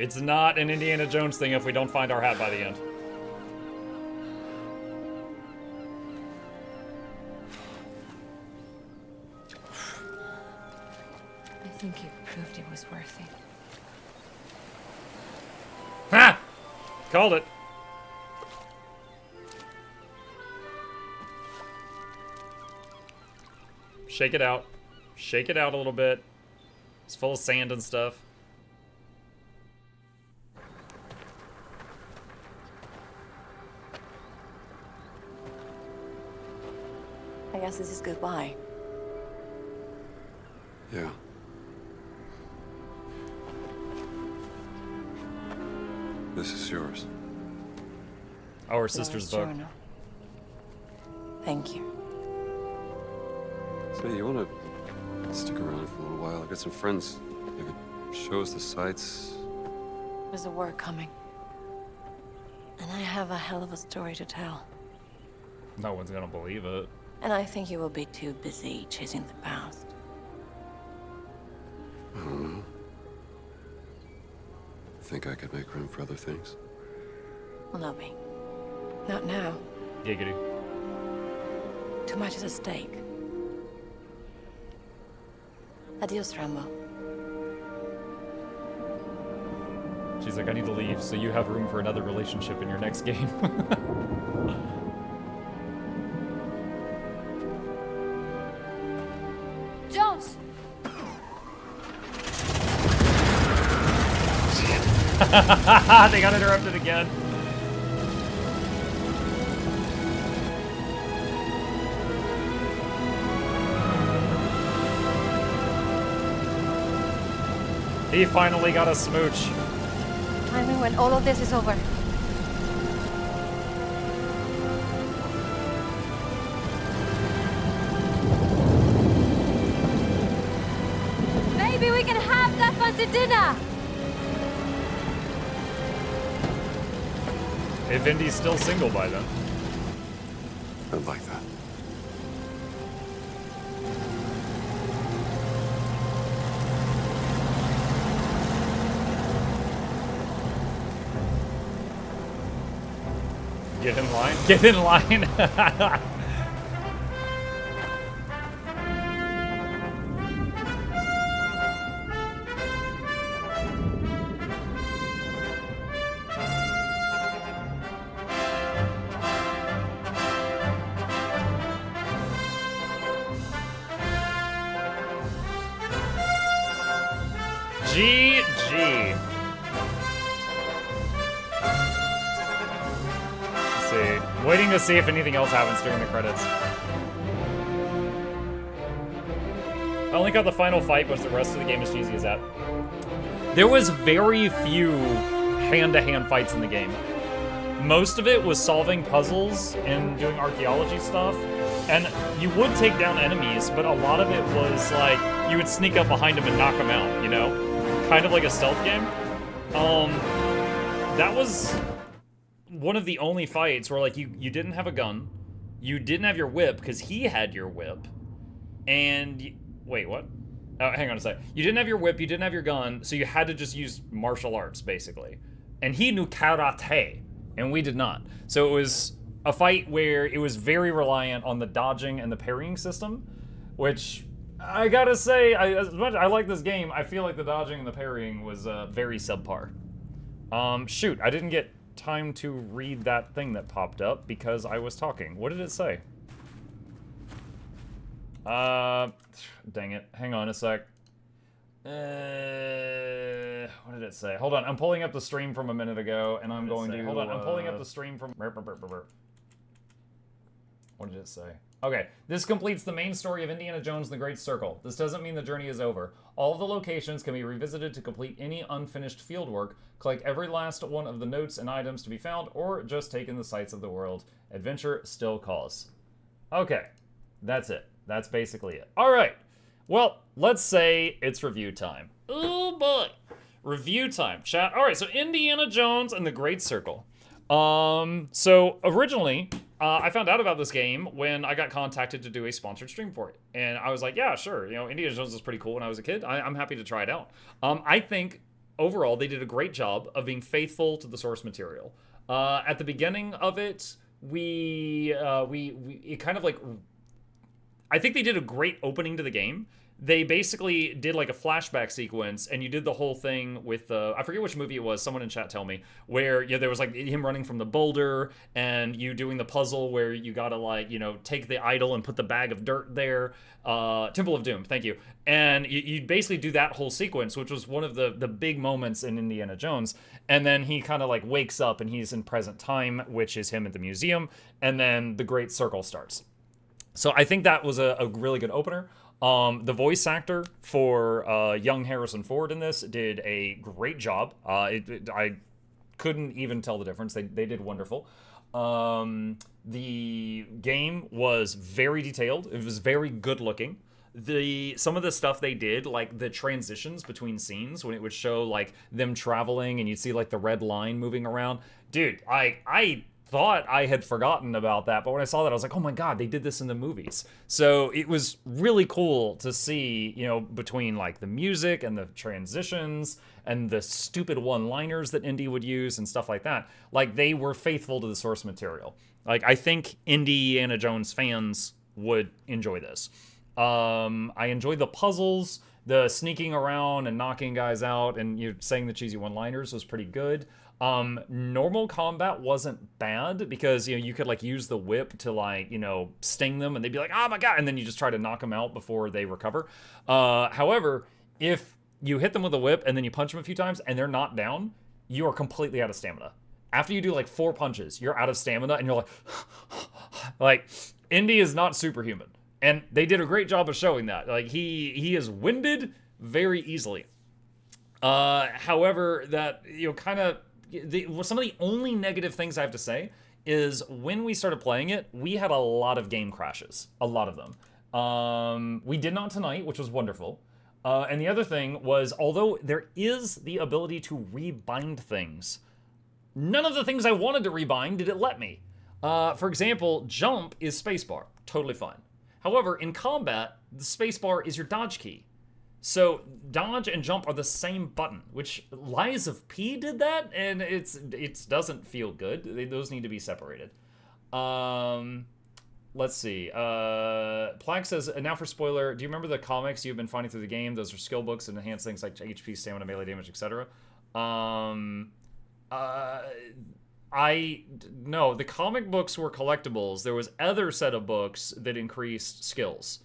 It's not an Indiana Jones thing if we don't find our hat by the end. I think it proved it was worth it. Ha! Called it. Shake it out. Shake it out a little bit. It's full of sand and stuff. I guess this is goodbye. Yeah. This is yours. Our sister's book. Journal. Thank you. So you want to stick around for a little while? I got some friends. They could show us the sights. There's a war coming. And I have a hell of a story to tell. No one's gonna believe it. And I think you will be too busy chasing the past. I don't know. Think I could make room for other things? Well, not me. Not now. Giggity. Too much is at stake. Adios, Rambo. She's like, I need to leave so you have room for another relationship in your next game. Jones! They got interrupted again. He finally got a smooch. I mean, when all of this is over. Maybe we can have that fancy dinner! If Indy's still single by then. I'd like that. Get in line. Get in line. GG. Let's see. Waiting to see if anything else happens during the credits. I only got the final fight, but the rest of the game is cheesy as that. There was very few hand-to-hand fights in the game. Most of it was solving puzzles and doing archaeology stuff. And you would take down enemies, but a lot of it was like, you would sneak up behind them and knock them out, you know? Kind of like a stealth game. That was one of the only fights where like you didn't have a gun, you didn't have your whip because he had your whip, and wait, what? Oh, hang on a sec. You didn't have your whip, you didn't have your gun, so you had to just use martial arts basically. And he knew karate, and we did not. So it was a fight where it was very reliant on the dodging and the parrying system, which I gotta say, as much as I like this game, I feel like the dodging and the parrying was very subpar. Shoot, I didn't get time to read that thing that popped up because I was talking. What did it say? Dang it. Hang on a sec. What did it say? Hold on, I'm pulling up the stream from a minute ago, and I'm going to... Hold on, I'm pulling up the stream from... What did it say? Okay, this completes the main story of Indiana Jones and the Great Circle. This doesn't mean the journey is over. All of the locations can be revisited to complete any unfinished fieldwork, collect every last one of the notes and items to be found, or just take in the sights of the world. Adventure still calls. Okay, that's it. That's basically it. All right, well, let's say it's review time. Oh boy, review time, chat. All right, so Indiana Jones and the Great Circle. So originally, I found out about this game when I got contacted to do a sponsored stream for it. And I was like, yeah, sure. You know, Indiana Jones was pretty cool when I was a kid. I'm happy to try it out. I think overall, they did a great job of being faithful to the source material. At the beginning of it, it kind of like, I think they did a great opening to the game. They basically did like a flashback sequence, and you did the whole thing with I forget which movie it was. Someone in chat tell me, where there was like him running from the boulder, and you doing the puzzle where you gotta like take the idol and put the bag of dirt there. Temple of Doom, thank you. And you basically do that whole sequence, which was one of the big moments in Indiana Jones. And then he kind of like wakes up and he's in present time, which is him at the museum, and then the Great Circle starts. So I think that was a really good opener. The voice actor for young Harrison Ford in this did a great job. I couldn't even tell the difference. They did wonderful. The game was very detailed. It was very good looking. Some of the stuff they did, like the transitions between scenes, when it would show like them traveling and you'd see like the red line moving around. Dude, I thought I had forgotten about that, but when I saw that, I was like, oh my god, they did this in the movies. So it was really cool to see, between like the music and the transitions and the stupid one-liners that Indy would use and stuff like that. Like, they were faithful to the source material. Like, I think Indiana Jones fans would enjoy this. I enjoyed the puzzles, the sneaking around and knocking guys out, and saying the cheesy one-liners was pretty good. Normal combat wasn't bad because, you could like use the whip to like, sting them and they'd be like, oh my god, and then you just try to knock them out before they recover. However, if you hit them with a whip and then you punch them a few times and they're not down, you are completely out of stamina. After you do like 4 punches, you're out of stamina and you're like, Indy is not superhuman. And they did a great job of showing that. Like, he is winded very easily. However, that, some of the only negative things I have to say is when we started playing it, we had a lot of game crashes. A lot of them. We did not tonight, which was wonderful. And the other thing was, although there is the ability to rebind things, none of the things I wanted to rebind did it let me. For example, jump is spacebar. Totally fine. However, in combat, the spacebar is your dodge key. So dodge and jump are the same button, which Lies of P did that, and it doesn't feel good. Those need to be separated. Let's see. Plague says, now for spoiler, do you remember the comics you've been finding through the game? Those are skill books and enhance things like HP, stamina, melee damage, etc. No, the comic books were collectibles. There was other set of books that increased skills.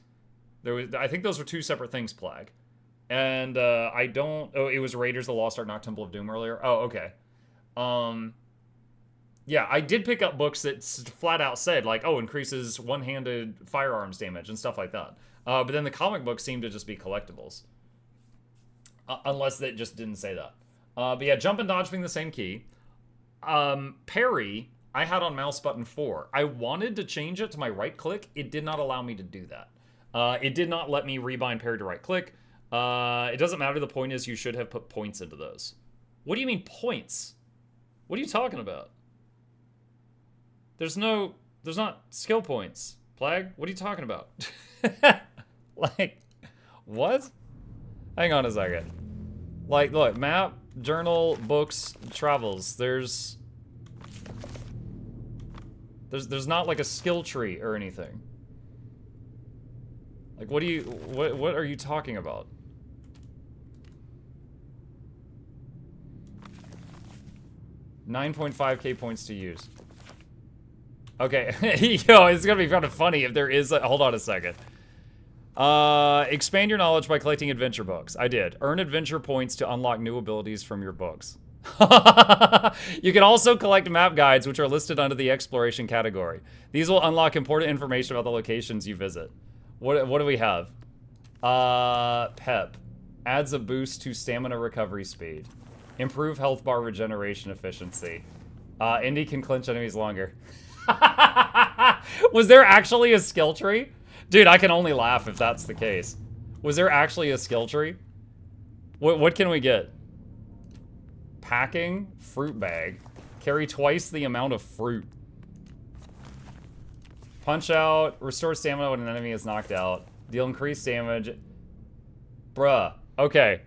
I think those were 2 separate things, Plague. And it was Raiders, the Lost Ark, not Temple of Doom earlier. Oh, okay. Yeah, I did pick up books that flat out said, like, increases one-handed firearms damage and stuff like that. But then the comic books seemed to just be collectibles. Unless they just didn't say that. But yeah, jump and dodge being the same key. Parry, I had on mouse button 4. I wanted to change it to my right click. It did not allow me to do that. It did not let me rebind parry to right click. It doesn't matter. The point is you should have put points into those. What do you mean points? What are you talking about? There's not skill points. Plague, what are you talking about? Like, what? Hang on a second. Like, look, map, journal, books, travels. There's not like a skill tree or anything. Like, what are you talking about? $9.5k points to use. Okay, yo, it's gonna be kind of funny if there is hold on a second. Expand your knowledge by collecting adventure books. I did. Earn adventure points to unlock new abilities from your books. You can also collect map guides, which are listed under the exploration category. These will unlock important information about the locations you visit. What do we have? Pep. Adds a boost to stamina recovery speed. Improve health bar regeneration efficiency. Indy can clinch enemies longer. Was there actually a skill tree? Dude, I can only laugh if that's the case. Was there actually a skill tree? What can we get? Packing, fruit bag. Carry twice the amount of fruit. Punch out, restore stamina when an enemy is knocked out. Deal increased damage. Bruh, okay.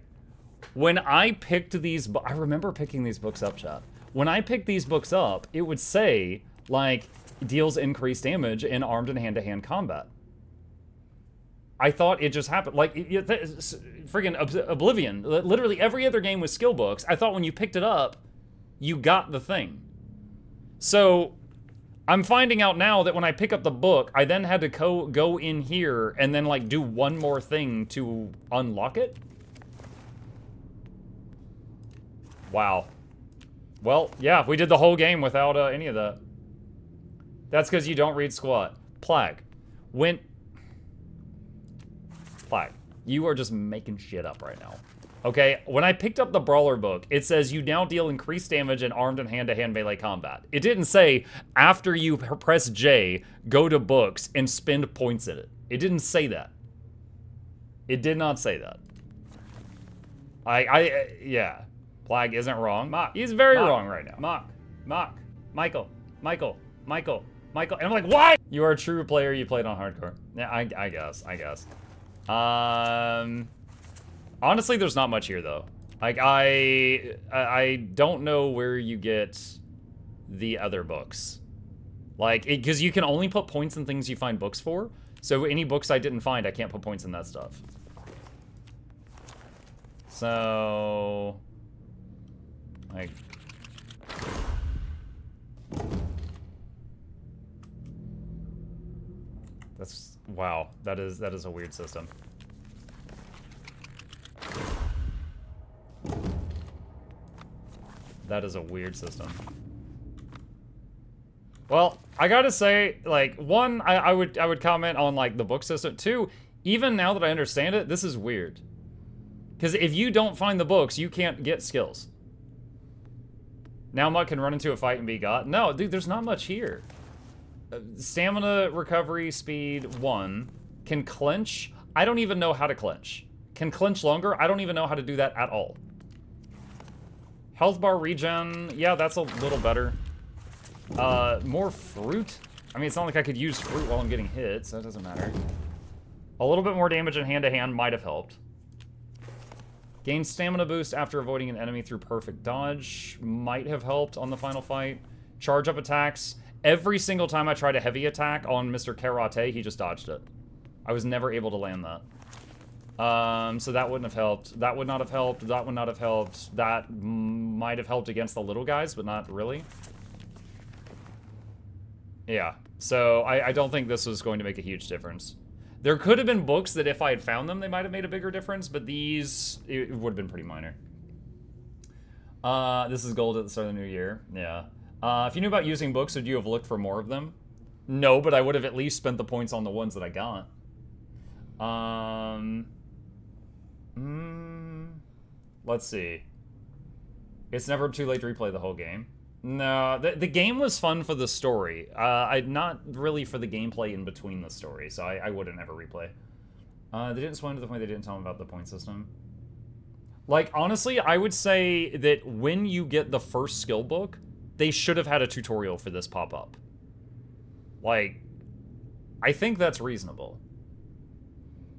When I picked these, I remember picking these books up, chat. When I picked these books up, it would say, like, deals increased damage in armed and hand-to-hand combat. I thought it just happened. Like, friggin' Oblivion. Literally every other game with skill books, I thought when you picked it up, you got the thing. So, I'm finding out now that when I pick up the book, I then had to go in here and then, like, do one more thing to unlock it? Wow. Well, yeah, we did the whole game without any of that. That's because you don't read squat. Plague. Plague. You are just making shit up right now. Okay, when I picked up the Brawler book, it says you now deal increased damage in armed and hand-to-hand melee combat. It didn't say, after you press J, go to books and spend points in it. It didn't say that. It did not say that. Yeah. Plague isn't wrong. He's very wrong right now. Michael. And I'm like, what? You are a true player, you played on hardcore. Yeah, I guess. Honestly, there's not much here, though. Like, I don't know where you get the other books. Like, because you can only put points in things you find books for. So any books I didn't find, I can't put points in that stuff. So... like... that's... wow. That is a weird system. That is a weird system. Well, I gotta say, like, one, I would comment on, like, the book system. Two, even now that I understand it, this is weird. Because if you don't find the books, you can't get skills. Now Mutt can run into a fight and be got. No, dude, there's not much here. Stamina, recovery, speed, 1. Can clench. I don't even know how to clench. Can clench longer. I don't even know how to do that at all. Health bar regen. Yeah, that's a little better. More fruit. I mean, it's not like I could use fruit while I'm getting hit, so it doesn't matter. A little bit more damage in hand-to-hand might have helped. Gain stamina boost after avoiding an enemy through perfect dodge. Might have helped on the final fight. Charge up attacks. Every single time I tried a heavy attack on Mr. Karate, he just dodged it. I was never able to land that. So that wouldn't have helped. That would not have helped. That would not have helped. That might have helped against the little guys, but not really. Yeah. So I don't think this was going to make a huge difference. There could have been books that if I had found them, they might have made a bigger difference, but these, it would have been pretty minor. This is gold at the start of the new year. Yeah. If you knew about using books, would you have looked for more of them? No, but I would have at least spent the points on the ones that I got. Let's see. It's never too late to replay the whole game. No, the game was fun for the story. Not really for the gameplay in between the story, so I wouldn't ever replay. They didn't spoil to the point they didn't tell them about the point system. Like, honestly, I would say that when you get the first skill book, they should have had a tutorial for this pop up. Like, I think that's reasonable.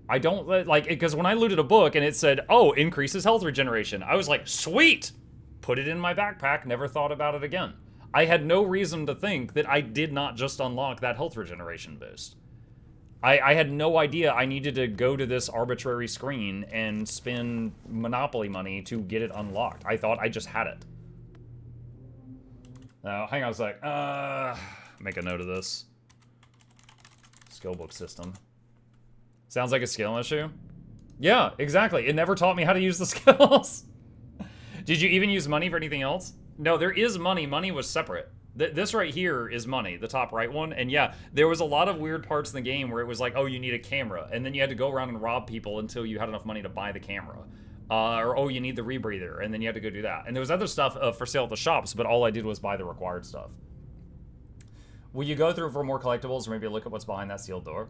I don't, like, because when I looted a book and it said, oh, increases health regeneration, I was like, sweet! Put it in my backpack, never thought about it again. I had no reason to think that I did not just unlock that health regeneration boost. I had no idea I needed to go to this arbitrary screen and spend Monopoly money to get it unlocked. I thought I just had it. Now, hang on a sec. Make a note of this. Skill book system. Sounds like a skill issue. Yeah, exactly. It never taught me how to use the skills. Did you even use money for anything else? No, there is money. Money was separate. This right here is money, the top right one. And yeah, there was a lot of weird parts in the game where it was like, oh, you need a camera. And then you had to go around and rob people until you had enough money to buy the camera. Or, oh, you need the rebreather. And then you had to go do that. And there was other stuff for sale at the shops, but all I did was buy the required stuff. Will you go through for more collectibles or maybe look at what's behind that sealed door?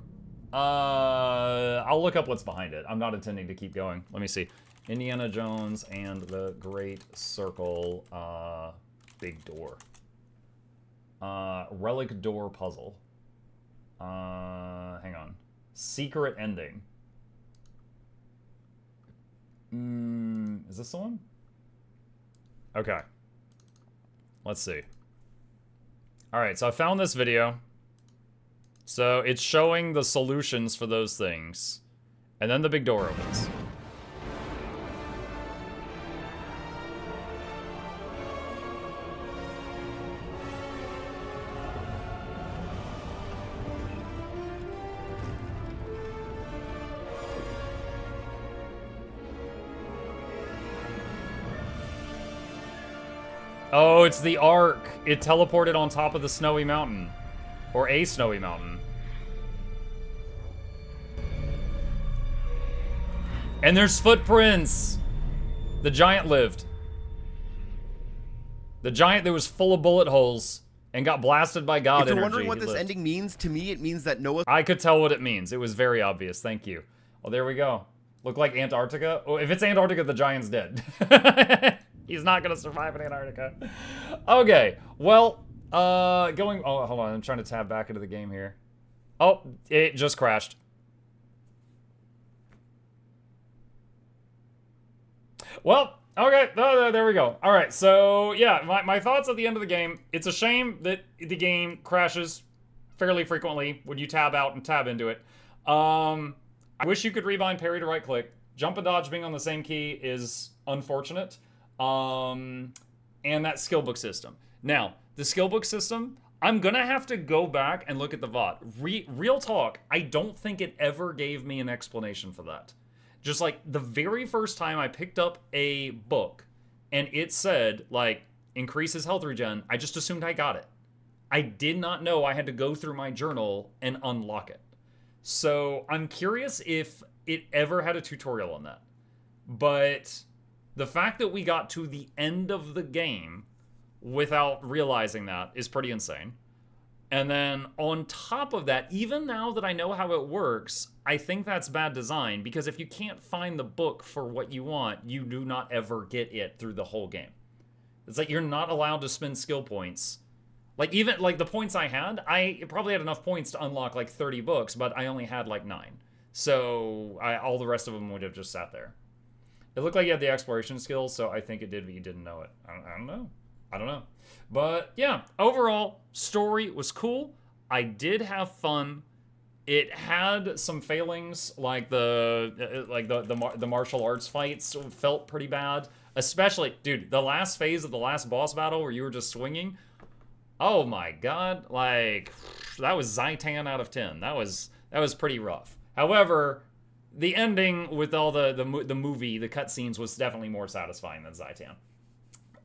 I'll look up what's behind it. I'm not intending to keep going. Let me see. Indiana Jones and the Great Circle, big door. Relic door puzzle. Hang on. Secret ending. Is this the one? Okay. Let's see. Alright, so I found this video. So it's showing the solutions for those things. And then the big door opens. Oh, it's the Ark. It teleported on top of the snowy mountain. Or a snowy mountain. And there's footprints! The giant lived. The giant that was full of bullet holes and got blasted by God energy. If you're wondering what he this lived. ending means, to me it means that Noah... I could tell what it means. It was very obvious. Thank you. Oh, there we go. Look like Antarctica. Oh, if it's Antarctica, the giant's dead. He's not gonna survive in Antarctica. Okay, well, going... Oh, hold on. I'm trying to tab back into the game here. Oh, it just crashed. Well, okay, there we go. All right, so yeah, my thoughts at the end of the game. It's a shame that the game crashes fairly frequently when you tab out and tab into it. I wish you could rebind parry to right click. Jump and dodge being on the same key is unfortunate. And that skill book system. Now, the skill book system, I'm gonna have to go back and look at the VOD. Real talk, I don't think it ever gave me an explanation for that. Just like the very first time I picked up a book and it said, like, increases health regen, I just assumed I got it. I did not know I had to go through my journal and unlock it. So I'm curious if it ever had a tutorial on that. But the fact that we got to the end of the game without realizing that is pretty insane. And then on top of that, even now that I know how it works, I think that's bad design, because if you can't find the book for what you want, you do not ever get it through the whole game. It's like you're not allowed to spend skill points. Like, even, like, the points I had, I probably had enough points to unlock, like, 30 books, but I only had, like, 9. So, all the rest of them would have just sat there. It looked like you had the exploration skills, so I think it did, but you didn't know it. I don't know. I don't know. But, yeah, overall, story was cool. I did have fun. It had some failings, like the martial arts fights felt pretty bad. Especially, dude, the last phase of the last boss battle where you were just swinging. Oh my god, like, that was Zaitan out of 10. That was pretty rough. However, the ending with all the movie, the cutscenes, was definitely more satisfying than Zaitan.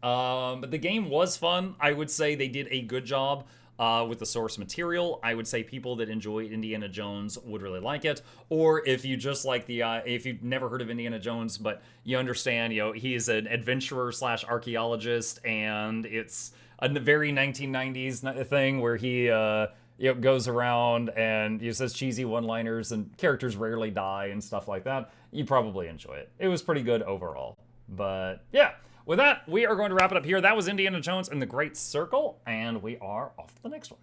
But the game was fun. I would say they did a good job with the source material. I would say people that enjoy Indiana Jones would really like it. Or if you just like if you've never heard of Indiana Jones, but you understand, you know, he's an adventurer / archaeologist, and it's a very 1990s thing where he you know, goes around and he says cheesy one-liners and characters rarely die and stuff like that. You probably enjoy it. It was pretty good overall. But yeah. With that, we are going to wrap it up here. That was Indiana Jones and the Great Circle, and we are off to the next one.